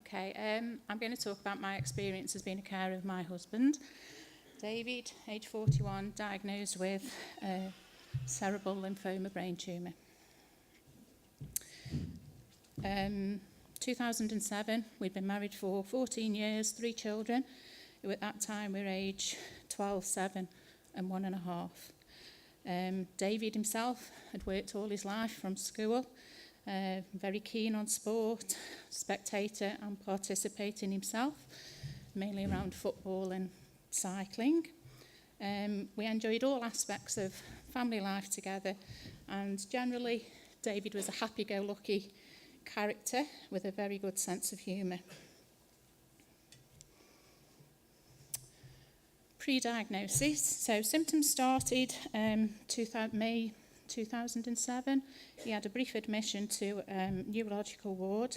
Okay, I'm going to talk about my experience as being a carer of my husband, David, age 41, diagnosed with cerebral lymphoma brain tumour. 2007, we'd been married for 14 years, 3 children, who at that time were age 12, 7 and 1.5. David himself had worked all his life from school, very keen on sport, spectator and participating himself, mainly around football and cycling. We enjoyed all aspects of family life together, and generally David was a happy-go-lucky character with a very good sense of humour. Pre-diagnosis, so symptoms started May 2007. He had a brief admission to neurological ward.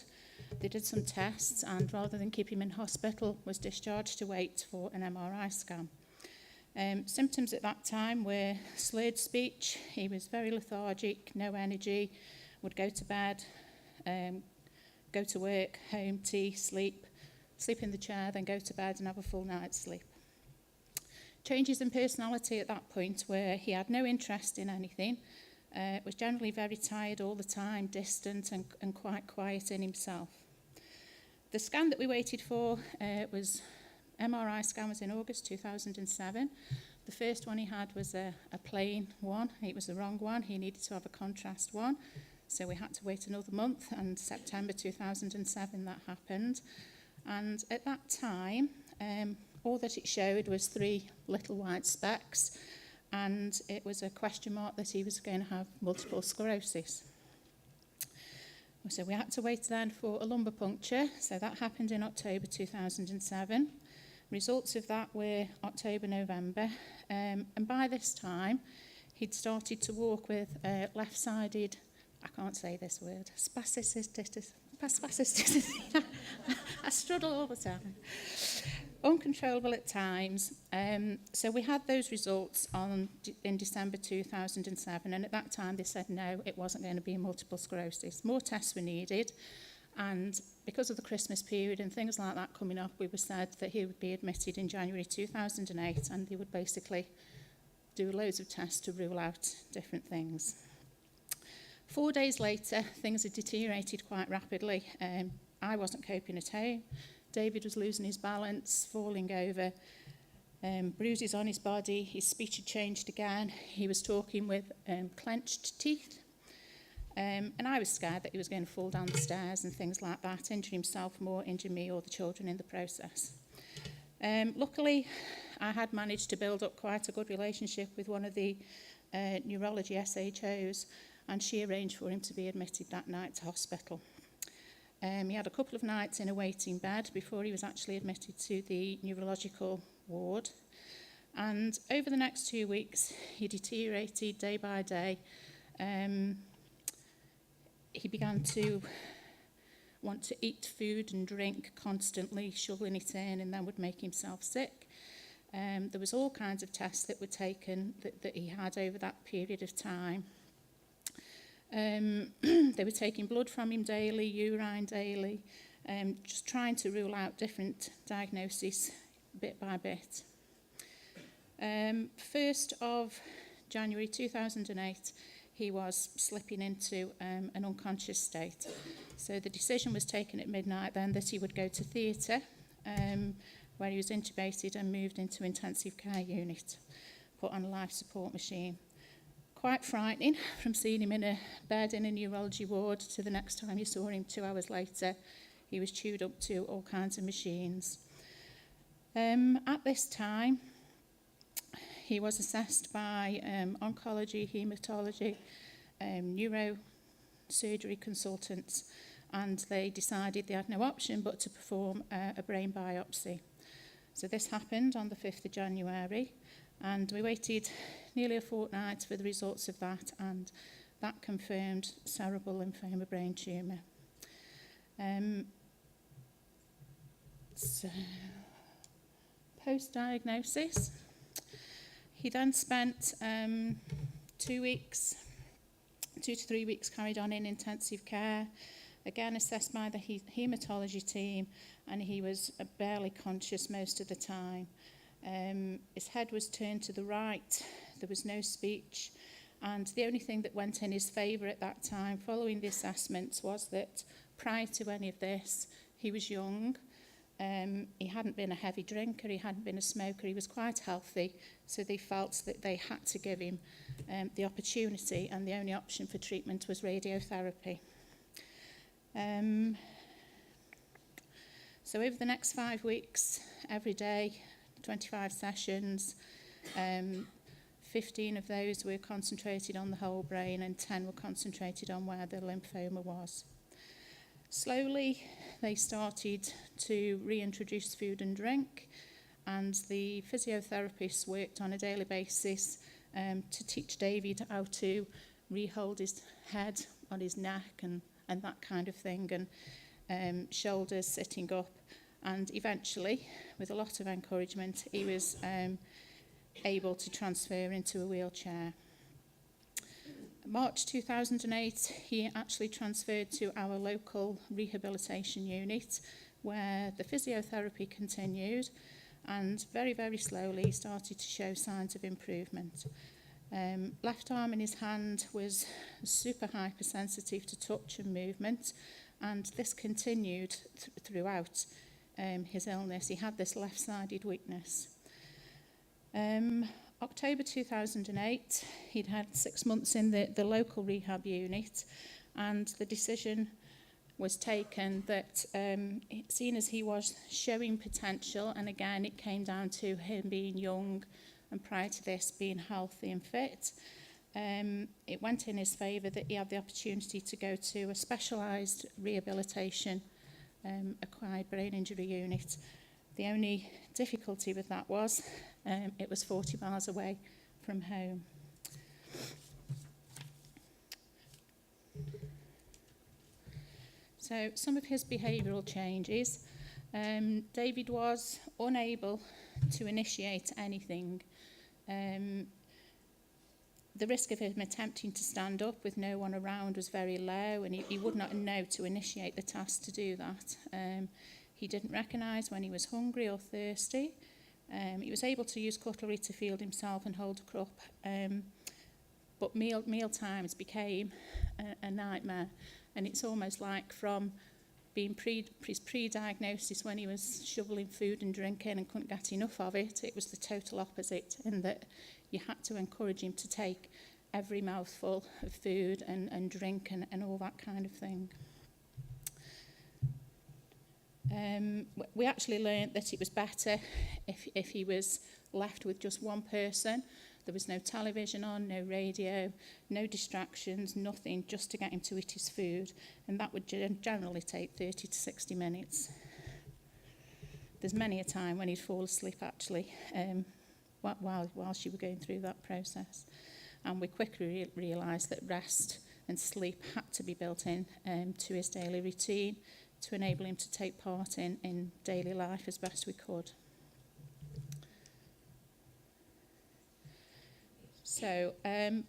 They did some tests, and rather than keep him in hospital, was discharged to wait for an MRI scan. Symptoms at that time were slurred speech. He was very lethargic, no energy, would go to bed, go to work, home, tea, sleep in the chair, then go to bed and have a full night's sleep. Changes in personality at that point were he had no interest in anything, was generally very tired all the time, distant and quite quiet in himself. The scan that we waited for MRI scan was in August 2007. The first one he had was a plain one. It was the wrong one. He needed to have a contrast one. So we had to wait another month, and September 2007 that happened. And at that time, all that it showed was 3 little white specks, and it was a question mark that he was going to have multiple sclerosis. So we had to wait then for a lumbar puncture. So that happened in October 2007. Results of that were October, November. And by this time, he'd started to walk with left-sided, I can't say this word, spasticity. I struggle all the time. Uncontrollable at times. So we had those results in December 2007, and at that time they said no, it wasn't going to be multiple sclerosis. More tests were needed, and because of the Christmas period and things like that coming up, we were said that he would be admitted in January 2008, and they would basically do loads of tests to rule out different things. 4 days later, things had deteriorated quite rapidly. I wasn't coping at home. David was losing his balance, falling over, bruises on his body. His speech had changed again. He was talking with clenched teeth. And I was scared that he was going to fall down the stairs and things like that, injure himself more, injure me or the children in the process. Luckily, I had managed to build up quite a good relationship with one of the neurology SHOs, and she arranged for him to be admitted that night to hospital. He had a couple of nights in a waiting bed before he was actually admitted to the neurological ward. And over the next 2 weeks, he deteriorated day by day. He began to want to eat food and drink constantly, shoveling it in, and then would make himself sick. There was all kinds of tests that were taken that he had over that period of time. They were taking blood from him daily, urine daily, just trying to rule out different diagnoses bit by bit. 1st of January 2008, he was slipping into an unconscious state. So the decision was taken at midnight then that he would go to theatre, where he was intubated and moved into intensive care unit, put on a life support machine. Quite frightening from seeing him in a bed in a neurology ward to the next time you saw him 2 hours later. He was chewed up to all kinds of machines. At this time, he was assessed by oncology, haematology, neurosurgery consultants, and they decided they had no option but to perform a brain biopsy. So this happened on the 5th of January, and we waited nearly a fortnight for the results of that, and that confirmed cerebral lymphoma brain tumour. So, post-diagnosis, he then spent 2 to 3 weeks carried on in intensive care. again assessed by the haematology team, and he was barely conscious most of the time. His head was turned to the right, there was no speech, and the only thing that went in his favour at that time following the assessments was that prior to any of this, he was young, he hadn't been a heavy drinker, he hadn't been a smoker, he was quite healthy, so they felt that they had to give him the opportunity, and the only option for treatment was radiotherapy. So over the next 5 weeks, every day, 25 sessions, 15 of those were concentrated on the whole brain and 10 were concentrated on where the lymphoma was. Slowly, they started to reintroduce food and drink, and the physiotherapists worked on a daily basis to teach David how to rehold his head on his neck and that kind of thing, and shoulders sitting up. And eventually, with a lot of encouragement, he was able to transfer into a wheelchair. March 2008, he actually transferred to our local rehabilitation unit, where the physiotherapy continued, and very, very slowly he started to show signs of improvement. Left arm in his hand was super hypersensitive to touch and movement, and this continued throughout his illness. He had this left-sided weakness. October 2008, he'd had 6 months in the local rehab unit, and the decision was taken that, seeing as he was showing potential, and again it came down to him being young and prior to this being healthy and fit, it went in his favour that he had the opportunity to go to a specialised rehabilitation acquired brain injury unit. The only difficulty with that was it was 40 miles away from home. So some of his behavioural changes. David was unable to initiate anything. The risk of him attempting to stand up with no one around was very low, and he would not know to initiate the task to do that. He didn't recognise when he was hungry or thirsty. He was able to use cutlery to feed himself and hold a cup, but meal times became a nightmare, and it's almost like from being his pre-diagnosis when he was shoveling food and drink in and couldn't get enough of it, it was the total opposite, in that you had to encourage him to take every mouthful of food and drink and all that kind of thing. We actually learned that it was better if he was left with just one person. There was no television on, no radio, no distractions, nothing, just to get him to eat his food. And that would generally take 30 to 60 minutes. There's many a time when he'd fall asleep, actually, while she was going through that process. And we quickly realised that rest and sleep had to be built in to his daily routine to enable him to take part in daily life as best we could. So,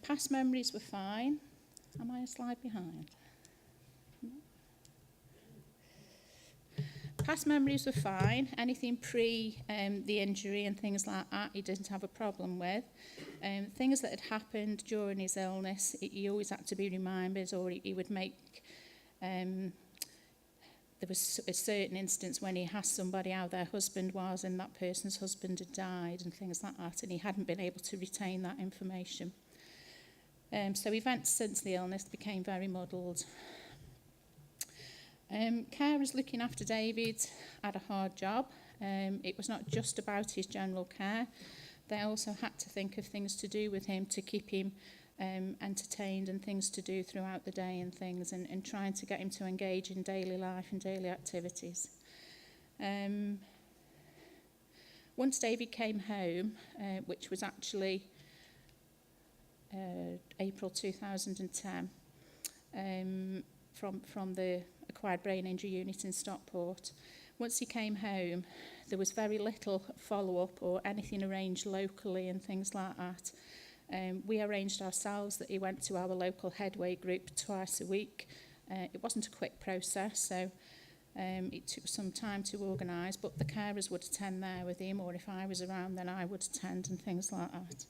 past memories were fine. Am I a slide behind? Past memories were fine. Anything pre the injury and things like that, he didn't have a problem with. Things that had happened during his illness, he always had to be reminded, or he would make... there was a certain instance when he asked somebody how their husband was, and that person's husband had died and things like that, and he hadn't been able to retain that information. So events since the illness became very muddled. Carers looking after David had a hard job. It was not just about his general care. They also had to think of things to do with him to keep him entertained, and things to do throughout the day and things, and trying to get him to engage in daily life and daily activities. Once David came home, which was actually April 2010, from the acquired brain injury unit in Stockport, once he came home, there was very little follow-up or anything arranged locally and things like that. We arranged ourselves that he went to our local headway group twice a week, It wasn't a quick process, so it took some time to organise, but the carers would attend there with him, or if I was around, then I would attend and things like that.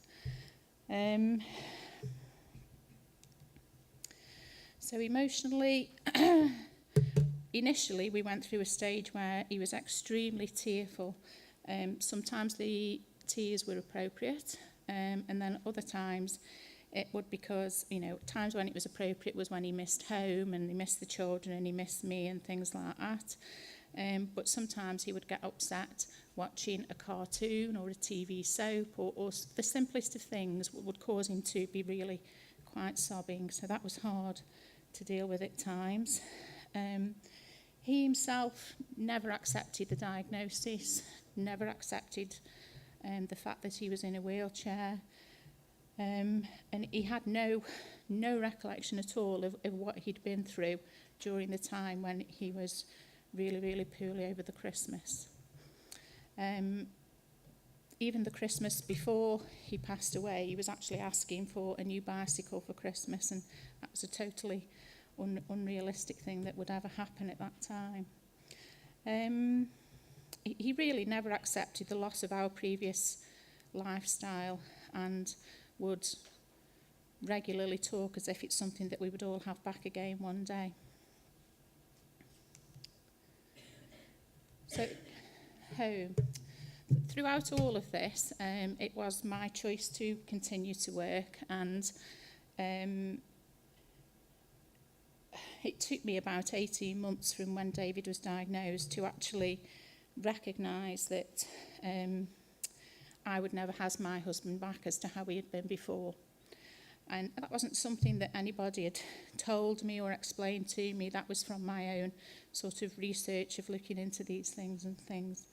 So emotionally, initially we went through a stage where he was extremely tearful. Sometimes the tears were appropriate, and then other times it would, because, times when it was appropriate was when he missed home and he missed the children and he missed me and things like that. But sometimes he would get upset watching a cartoon or a TV soap, or the simplest of things would cause him to be really quite sobbing. So that was hard to deal with at times. He himself never accepted the diagnosis, never accepted the fact that he was in a wheelchair. And he had no recollection at all of what he'd been through during the time when he was really, really poorly over the Christmas. Even the Christmas before he passed away, he was actually asking for a new bicycle for Christmas, and that was a totally unrealistic thing that would ever happen at that time. He really never accepted the loss of our previous lifestyle, and would regularly talk as if it's something that we would all have back again one day. So, home. Throughout all of this, it was my choice to continue to work, and it took me about 18 months from when David was diagnosed to actually recognise that I would never have my husband back as to how he had been before. And that wasn't something that anybody had told me or explained to me. That was from my own sort of research of looking into these things and things.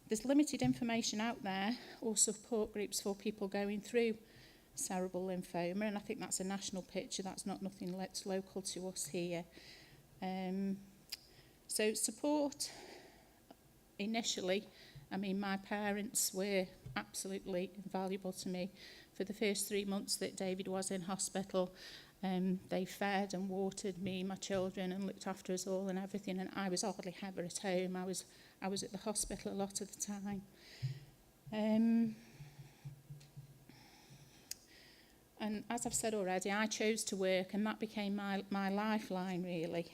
There's limited information out there, or support groups for people going through cerebral lymphoma, and I think that's a national picture. That's not nothing that's local to us here. So support initially, I mean, my parents were absolutely invaluable to me. For the first 3 months that David was in hospital, they fed and watered me, my children, and looked after us all and everything, and I was hardly ever at home. I was at the hospital a lot of the time. And as I've said already, I chose to work, and that became my lifeline, really.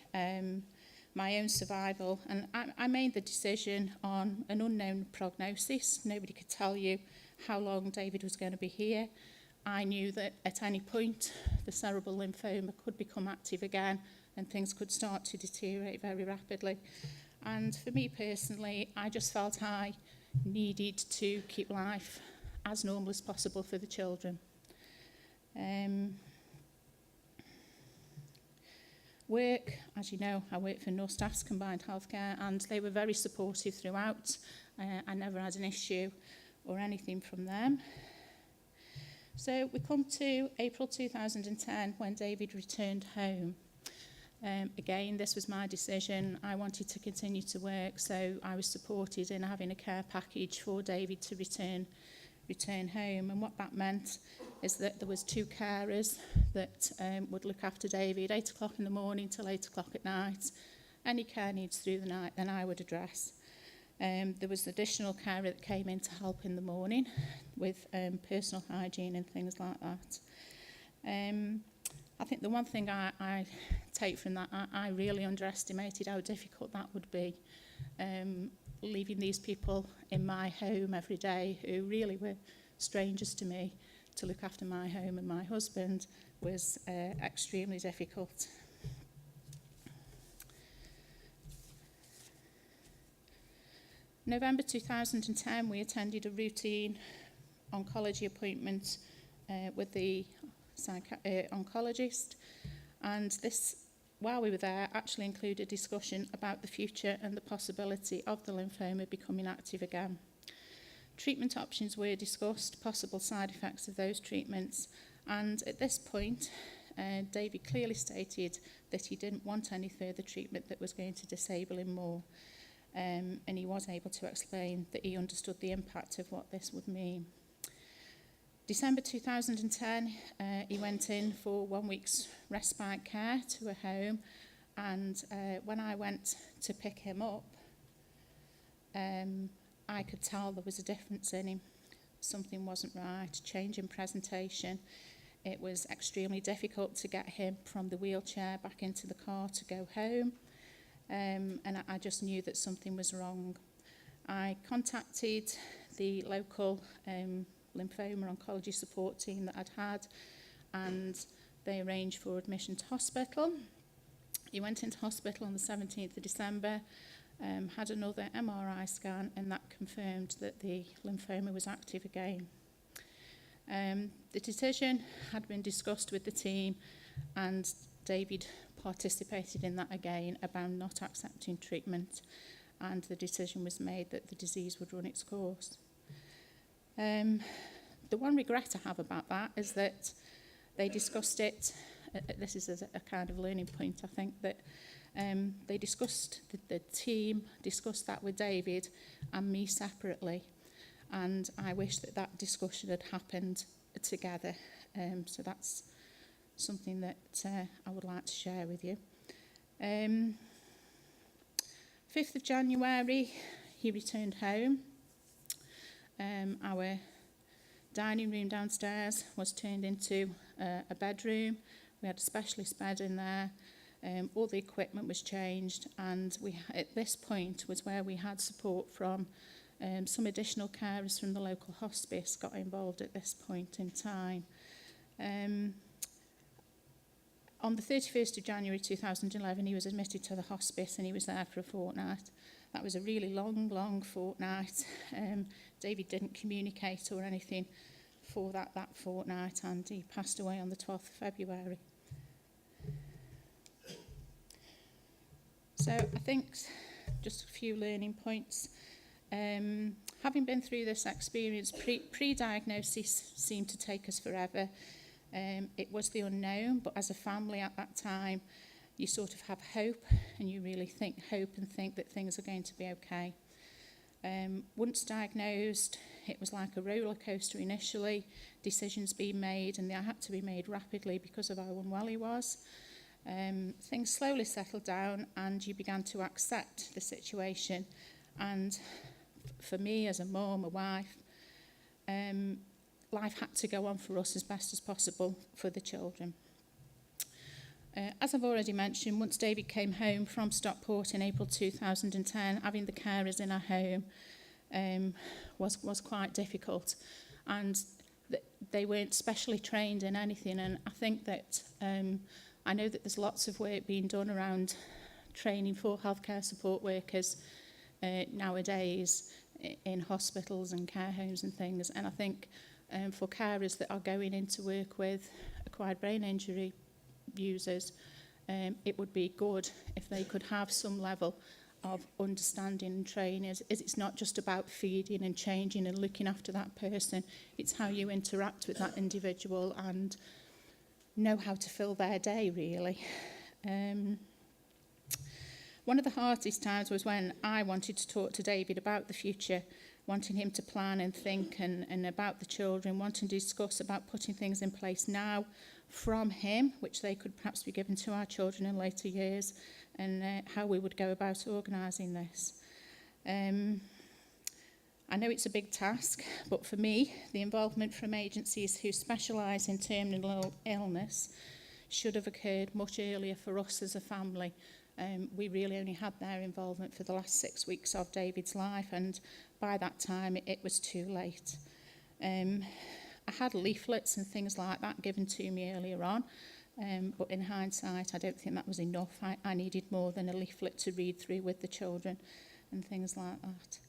My own survival, and I made the decision on an unknown prognosis. Nobody could tell you how long David was going to be here. I knew that at any point the cerebral lymphoma could become active again and things could start to deteriorate very rapidly. And for me personally, I just felt I needed to keep life as normal as possible for the children. Work, as you know, I work for North Staff's Combined Healthcare, and they were very supportive throughout. I never had an issue or anything from them. So we come to April 2010 when David returned home. Again, this was my decision. I wanted to continue to work, so I was supported in having a care package for David to return home. And what that meant is that there was 2 carers that would look after David 8 o'clock in the morning till 8 o'clock at night. Any care needs through the night, then I would address. There was additional carer that came in to help in the morning with personal hygiene and things like that. I think the one thing I take from that, I really underestimated how difficult that would be. Leaving these people in my home every day who really were strangers to me to look after my home and my husband was extremely difficult. November 2010, we attended a routine oncology appointment with the oncologist, and this, while we were there, actually included a discussion about the future and the possibility of the lymphoma becoming active again. Treatment options were discussed, possible side effects of those treatments, and at this point, David clearly stated that he didn't want any further treatment that was going to disable him more. And he was able to explain that he understood the impact of what this would mean. December 2010, he went in for 1 week's respite care to a home, and when I went to pick him up, I could tell there was a difference in him. Something wasn't right, change in presentation. It was extremely difficult to get him from the wheelchair back into the car to go home, and I just knew that something was wrong. I contacted the local lymphoma oncology support team that I'd had, and they arranged for admission to hospital. He went into hospital on the 17th of December, had another MRI scan, and that confirmed that the lymphoma was active again. The decision had been discussed with the team, and David participated in that again about not accepting treatment, and the decision was made that the disease would run its course. The one regret I have about that is that they discussed it, this is a kind of learning point, I think, that they discussed, the team discussed that with David and me separately, and I wish that that discussion had happened together. So that's something that I would like to share with you. 5th of January, he returned home. Our dining room downstairs was turned into a bedroom. We had a specialist bed in there. All the equipment was changed, and at this point was where we had support from some additional carers from the local hospice got involved at this point in time. On the 31st of January 2011, he was admitted to the hospice, and he was there for a fortnight. That was a really long fortnight. David didn't communicate or anything for that fortnight, and he passed away on the 12th of February. So I think just a few learning points. Having been through this experience, pre-diagnosis seemed to take us forever. It was the unknown, but as a family at that time, you sort of have hope, and you really hope that things are going to be okay. Once diagnosed, it was like a roller coaster initially, decisions being made, and they had to be made rapidly because of how unwell he was. Things slowly settled down, and you began to accept the situation. And for me, as a mum, a wife, life had to go on for us as best as possible for the children. As I've already mentioned, once David came home from Stockport in April 2010, having the carers in our home was quite difficult, and they weren't specially trained in anything. And I think that I know that there's lots of work being done around training for healthcare support workers nowadays in hospitals and care homes and things. And I think for carers that are going in to work with acquired brain injury users, it would be good if they could have some level of understanding and training. As it's not just about feeding and changing and looking after that person, it's how you interact with that individual and know how to fill their day, really. One of the hardest times was when I wanted to talk to David about the future, wanting him to plan and think and about the children, wanting to discuss about putting things in place now from him, which they could perhaps be given to our children in later years, and how we would go about organising this. I know it's a big task, but for me, the involvement from agencies who specialise in terminal illness should have occurred much earlier for us as a family. We really only had their involvement for the last 6 weeks of David's life, and by that time it was too late. I had leaflets and things like that given to me earlier on, but in hindsight I don't think that was enough. I needed more than a leaflet to read through with the children and things like that.